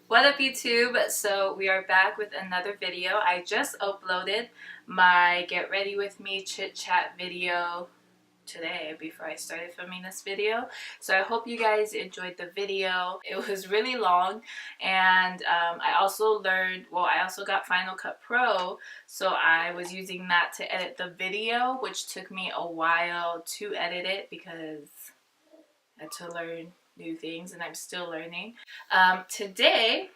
What up YouTube? So we are back with another video. I just uploaded my get ready with me chit chat video today before I started filming this video. So I hope you guys enjoyed the video. It was really long, and I also got Final Cut Pro, so I was using that to edit the video, which took me a while to edit it because I had to learn new things and I'm still learning. Today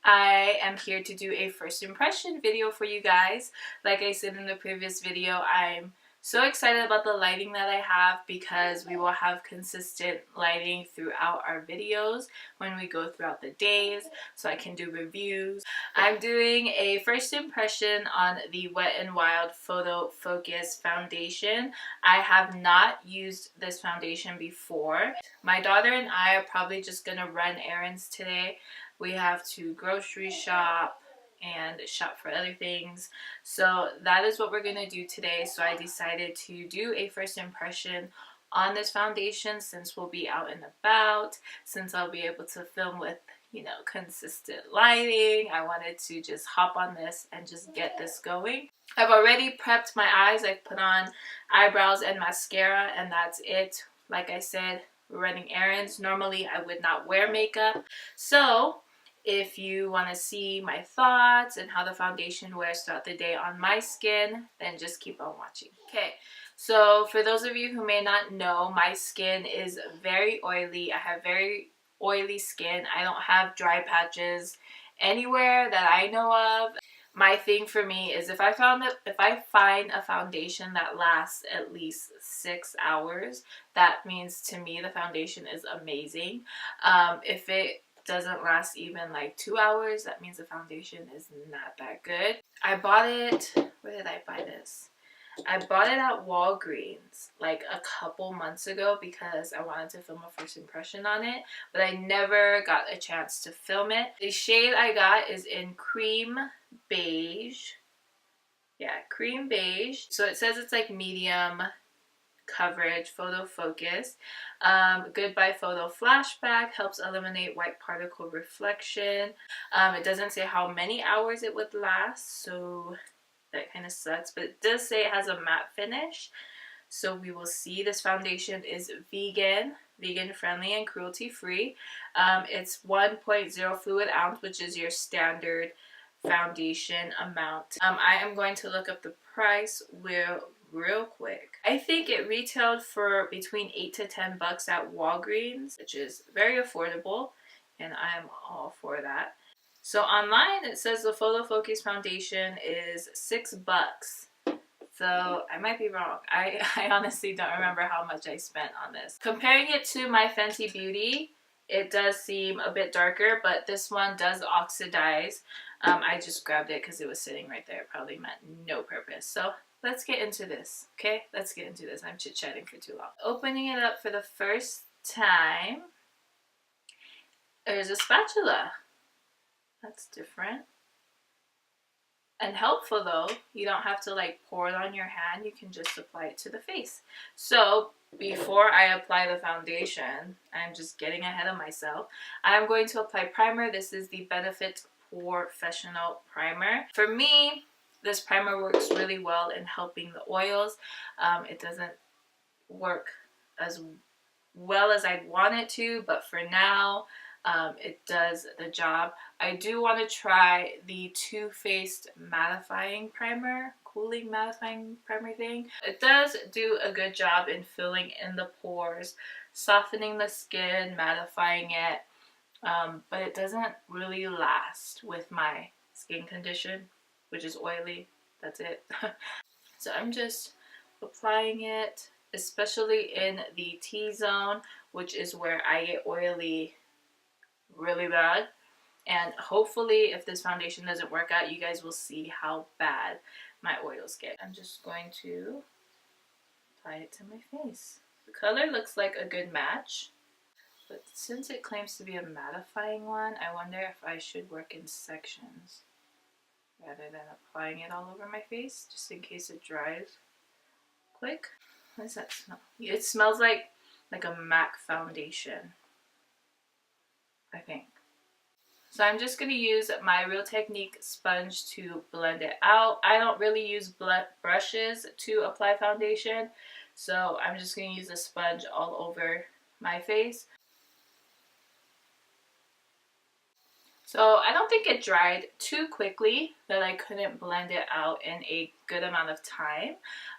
I am here to do a first impression video for you guys. Like I said in the previous video, I'm so excited about the lighting that I have because we will have consistent lighting throughout our videos when we go throughout the days, so I can do reviews. I'm doing a first impression on the Wet n Wild Photo Focus foundation. I have not used this foundation before. My daughter and I are probably just gonna run errands today. We have to grocery shop and shop for other things, so that is what we're gonna do today. So I decided to do a first impression on this foundation since we'll be out and about, since I'll be able to film with, you know, consistent lighting. I wanted to just hop on this and just get this going. I've already prepped my eyes. I've put on eyebrows and mascara, and that's it. Like I said, we're running errands. Normally I would not wear makeup, so if you want to see my thoughts and how the foundation wears throughout the day on my skin, then just keep on watching. Okay, so for those of you who may not know, my skin is very oily. I have very oily skin. I don't have dry patches anywhere that I know of. My thing for me is if I find a foundation that lasts at least 6 hours, that means to me the foundation is amazing. If it doesn't last even like 2 hours, that means the foundation is not that good. I bought it, where did I buy this? I bought it at Walgreens like a couple months ago because I wanted to film a first impression on it, but I never got a chance to film it. The shade I got is in cream beige. Yeah, cream beige. So it says it's like medium coverage, photo focus. Goodbye photo flashback, helps eliminate white particle reflection. It doesn't say how many hours it would last, so that kind of sucks, but it does say it has a matte finish, so we will see. This foundation is vegan friendly and cruelty free. It's 1.0 fluid ounce, which is your standard foundation amount. I am going to look up the price real quick. I think it retailed for between $8 to $10 at Walgreens, which is very affordable, and I'm all for that. So online it says the Photo Focus foundation is $6. So I might be wrong. I honestly don't remember how much I spent on this. Comparing it to my Fenty Beauty, it does seem a bit darker, but this one does oxidize. I just grabbed it because it was sitting right there. It probably meant no purpose. So let's get into this, okay? Let's get into this. I'm chit-chatting for too long. Opening it up for the first time, there's a spatula. That's different. And helpful though. You don't have to like pour it on your hand. You can just apply it to the face. So before I apply the foundation, I'm just getting ahead of myself. I'm going to apply primer. This is the Benefit Professional Primer. For me, this primer works really well in helping the oils. It doesn't work as well as I'd want it to, but for now, it does the job. I do want to try the Too Faced mattifying primer, cooling mattifying primer thing. It does do a good job in filling in the pores, softening the skin, mattifying it, but it doesn't really last with my skin condition, which is oily. That's it. So I'm just applying it, especially in the T-zone, which is where I get oily really bad. And hopefully if this foundation doesn't work out, you guys will see how bad my oils get. I'm just going to apply it to my face. The color looks like a good match, but since it claims to be a mattifying one, I wonder if I should work in sections rather than applying it all over my face, just in case it dries quick. What does that smell? It smells like a MAC foundation, I think. So I'm just going to use my Real Technique sponge to blend it out. I don't really use brushes to apply foundation, so I'm just going to use a sponge all over my face. So I don't think it dried too quickly that I couldn't blend it out in a good amount of time.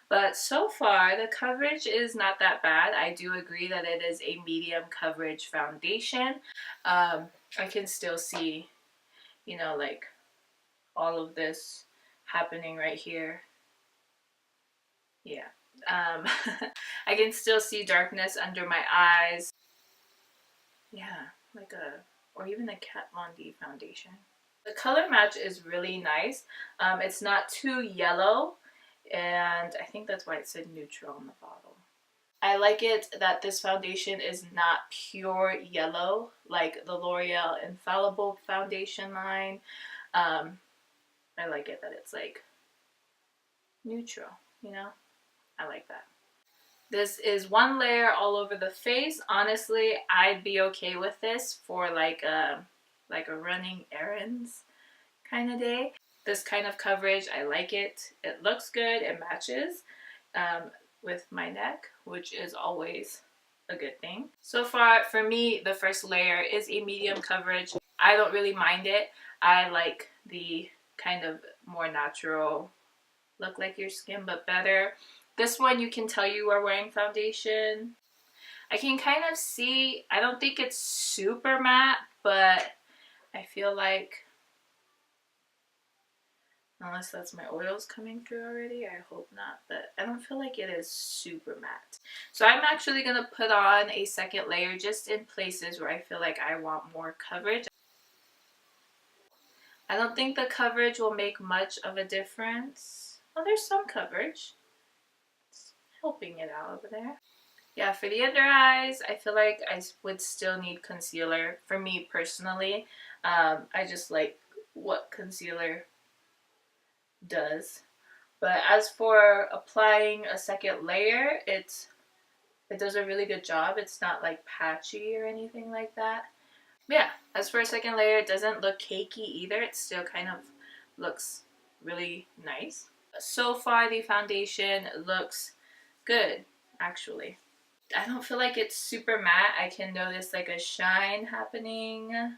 But so far, the coverage is not that bad. I do agree that it is a medium coverage foundation. I can still see, you know, like all of this happening right here. Yeah. I can still see darkness under my eyes. Yeah, like or even a Kat Von D foundation. The color match is really nice. It's not too yellow, and I think that's why it said neutral on the bottle. I like it that this foundation is not pure yellow like the L'Oreal Infallible foundation line. I like it that it's like neutral, you know? I like that. This is one layer all over the face. Honestly, I'd be okay with this for like a running errands kind of day. This kind of coverage, I like it. It looks good. It matches with my neck, which is always a good thing. So far, for me, the first layer is a medium coverage. I don't really mind it. I like the kind of more natural look like your skin, but better. This one, you can tell you are wearing foundation. I can kind of see, I don't think it's super matte, but I feel like, unless that's my oils coming through already, I hope not, but I don't feel like it is super matte. So I'm actually going to put on a second layer just in places where I feel like I want more coverage. I don't think the coverage will make much of a difference. Well, there's some coverage. It's helping it out over there. Yeah, for the under eyes, I feel like I would still need concealer. For me personally, I just like what concealer does. But as for applying a second layer, it does a really good job. It's not like patchy or anything like that. Yeah, as for a second layer, it doesn't look cakey either. It still kind of looks really nice. So far, the foundation looks good, actually. I don't feel like it's super matte. I can notice like a shine happening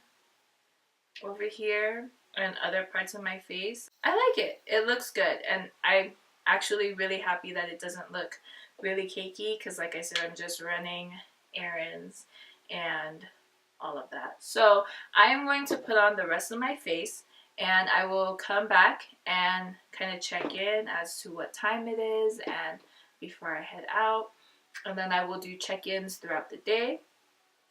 over here and other parts of my face. I like it. It looks good, and I'm actually really happy that it doesn't look really cakey because like I said, I'm just running errands and all of that. So I am going to put on the rest of my face, and I will come back and kind of check in as to what time it is and before I head out. And then I will do check-ins throughout the day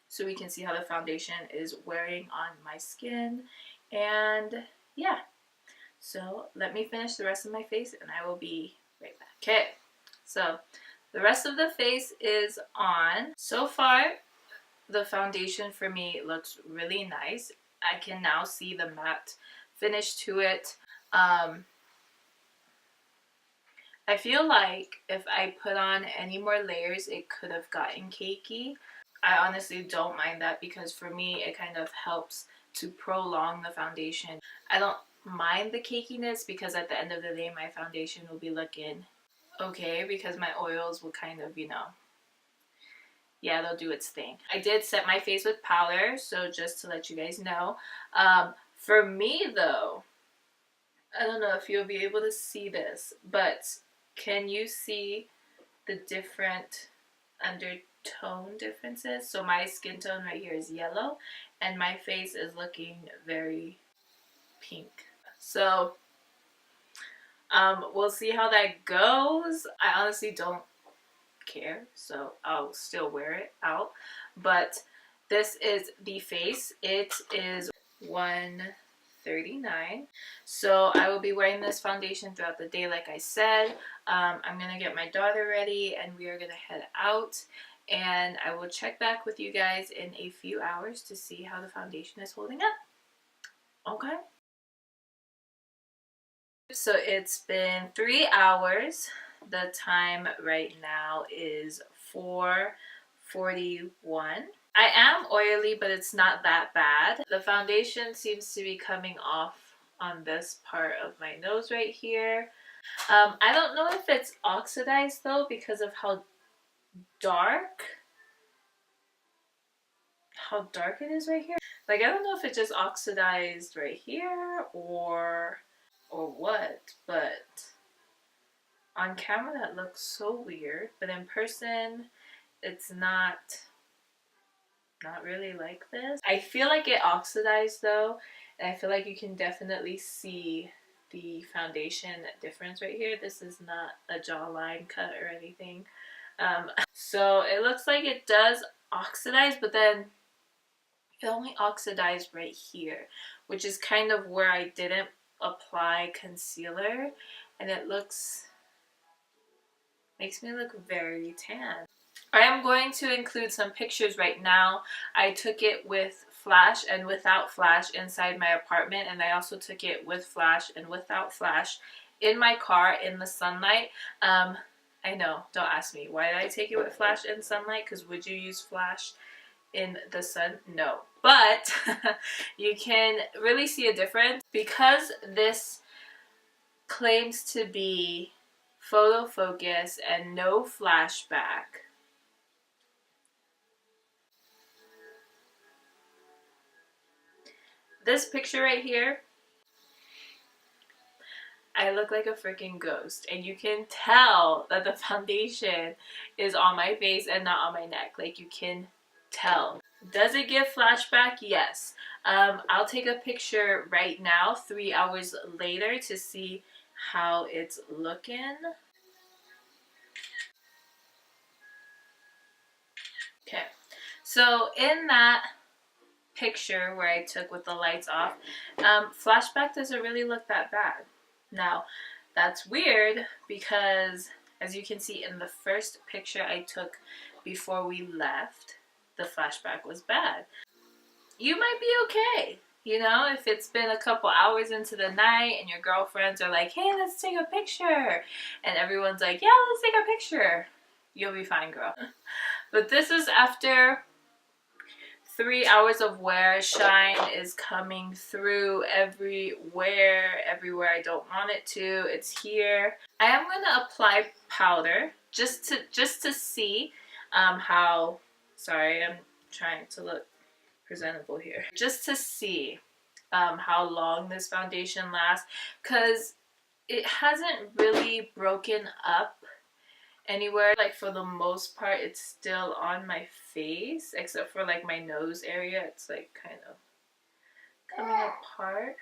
so we can see how the foundation is wearing on my skin. And yeah, so let me finish the rest of my face and I will be right back. Okay, so the rest of the face is on. So far, the foundation for me looks really nice. I can now see the matte finish to it. I feel like if I put on any more layers, it could have gotten cakey. I honestly don't mind that because for me, it kind of helps to prolong the foundation. I don't mind the cakiness because at the end of the day, my foundation will be looking okay because my oils will kind of, you know, yeah, they'll do its thing. I did set my face with powder, so just to let you guys know. For me, though, I don't know if you'll be able to see this, but can you see the different undertone differences? So my skin tone right here is yellow, and my face is looking very pink. So we'll see how that goes. I honestly don't care, so I'll still wear it out. But this is the face. It is $139. So I will be wearing this foundation throughout the day like I said. I'm gonna get my daughter ready and we are gonna head out, and I will check back with you guys in a few hours to see how the foundation is holding up. Okay, so it's been 3 hours. The time right now is 4:41. I am oily, but it's not that bad. The foundation seems to be coming off on this part of my nose right here. I don't know if it's oxidized though because of dark how dark it is right here. Like, I don't know if it just oxidized right here or what, but on camera that looks so weird, but in person it's not really like this. I feel like it oxidized though, and I feel like you can definitely see the foundation difference right here. This is not a jawline cut or anything. So it looks like it does oxidize, but then it only oxidized right here, which is kind of where I didn't apply concealer, and it makes me look very tan. I am going to include some pictures right now. I took it with flash and without flash inside my apartment, and I also took it with flash and without flash in my car in the sunlight. I know, don't ask me why did I take it with flash in sunlight, because would you use flash in the sun? No, but you can really see a difference because this claims to be photo focus and no flashback. This picture right here, I look like a freaking ghost, and you can tell that the foundation is on my face and not on my neck. Like, you can tell. Does it give flashback? Yes. I'll take a picture right now 3 hours later to see how it's looking. Okay, so in that picture where I took with the lights off, flashback doesn't really look that bad. Now, that's weird because, as you can see in the first picture I took before we left, the flashback was bad. You might be okay. You know, if it's been a couple hours into the night and your girlfriends are like, hey, let's take a picture, and everyone's like, yeah, let's take a picture, you'll be fine, girl. But this is after 3 hours of wear. Shine is coming through everywhere I don't want it to. It's here. I am going to apply powder just to see how, sorry, I'm trying to look presentable here, just to see how long this foundation lasts, because it hasn't really broken up anywhere. Like, for the most part it's still on my face, except for like my nose area. It's like kind of coming apart.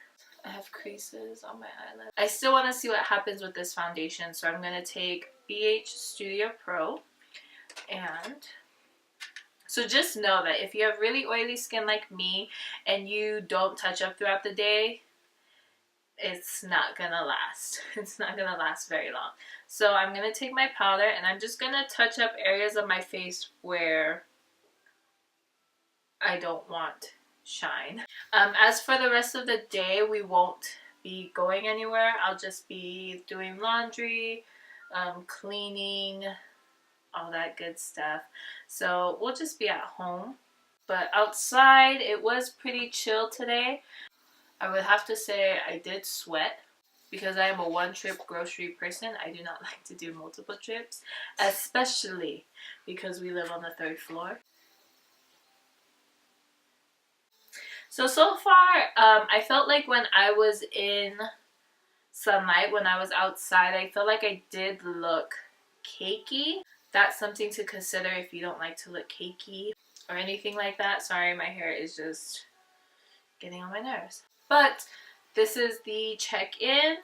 I have creases on my eyelid. I still want to see what happens with this foundation, so I'm going to take BH Studio Pro. And so just know that if you have really oily skin like me and you don't touch up throughout the day, it's not gonna last. It's not gonna last very long. So I'm gonna take my powder and I'm just gonna touch up areas of my face where I don't want shine. As for the rest of the day, we won't be going anywhere. I'll just be doing laundry, cleaning, all that good stuff. So we'll just be at home. But outside, it was pretty chill today. I would have to say I did sweat because I am a one-trip grocery person. I do not like to do multiple trips, especially because we live on the 3rd floor. So far, I felt like when I was in sunlight, when I was outside, I felt like I did look cakey. That's something to consider if you don't like to look cakey or anything like that. Sorry, my hair is just getting on my nerves. But this is the check-in.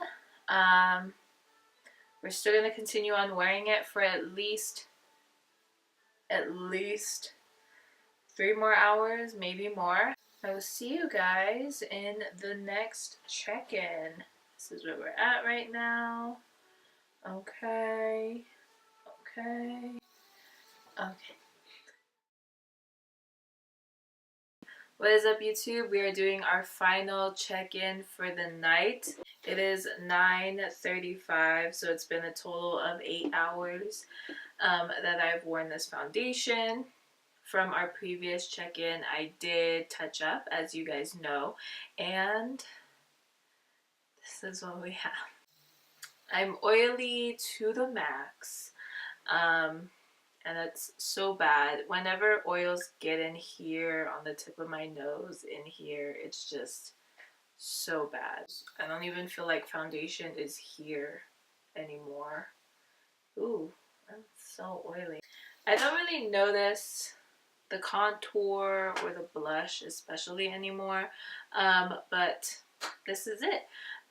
We're still going to continue on wearing it for at least 3 more hours, maybe more. I will see you guys in the next check-in. This is where we're at right now. Okay. What is up, YouTube? We are doing our final check-in for the night. It is 9:35, so it's been a total of 8 hours that I've worn this foundation. from our previous check-in, I did touch up, as you guys know, and this is what we have. I'm oily to the max, and that's so bad. Whenever oils get in here on the tip of my nose, in here, it's just so bad. I don't even feel like foundation is here anymore. Ooh, that's so oily. I don't really notice the contour or the blush especially anymore, but this is it.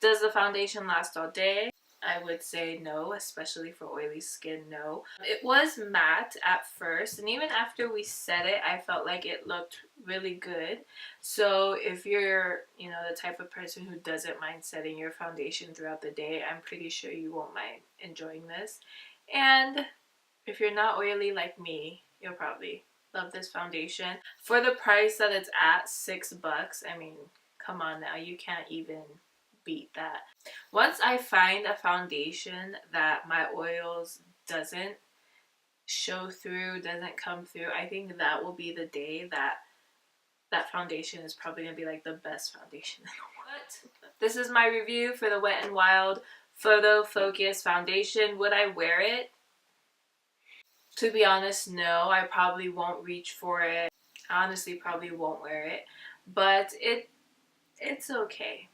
Does the foundation last all day? I would say no, especially for oily skin, no. It was matte at first, and even after we set it, I felt like it looked really good. So if you're, you know, the type of person who doesn't mind setting your foundation throughout the day, I'm pretty sure you won't mind enjoying this. And if you're not oily like me, you'll probably love this foundation. For the price that it's at, $6, I mean, come on now, you can't even beat that. Once I find a foundation that my oils doesn't show through, doesn't come through, I think that will be the day that that foundation is probably going to be like the best foundation in the world. But this is my review for the Wet n Wild Photo Focus Foundation. Would I wear it? To be honest, no. I probably won't reach for it. I honestly probably won't wear it. But it's okay.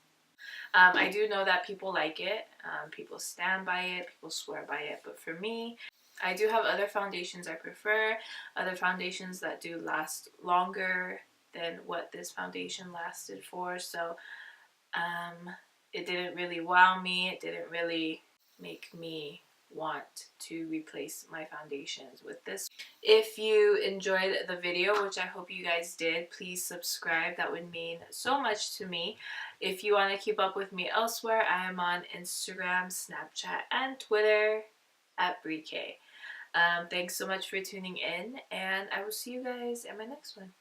I do know that people like it. People stand by it. People swear by it. But for me, I do have other foundations I prefer. Other foundations that do last longer than what this foundation lasted for. So it didn't really wow me. It didn't really make me want to replace my foundations with this. If you enjoyed the video, which I hope you guys did, please subscribe. That would mean so much to me. If you want to keep up with me elsewhere, I am on Instagram, Snapchat, and Twitter at Bryyykayyy. Thanks so much for tuning in, and I will see you guys in my next one.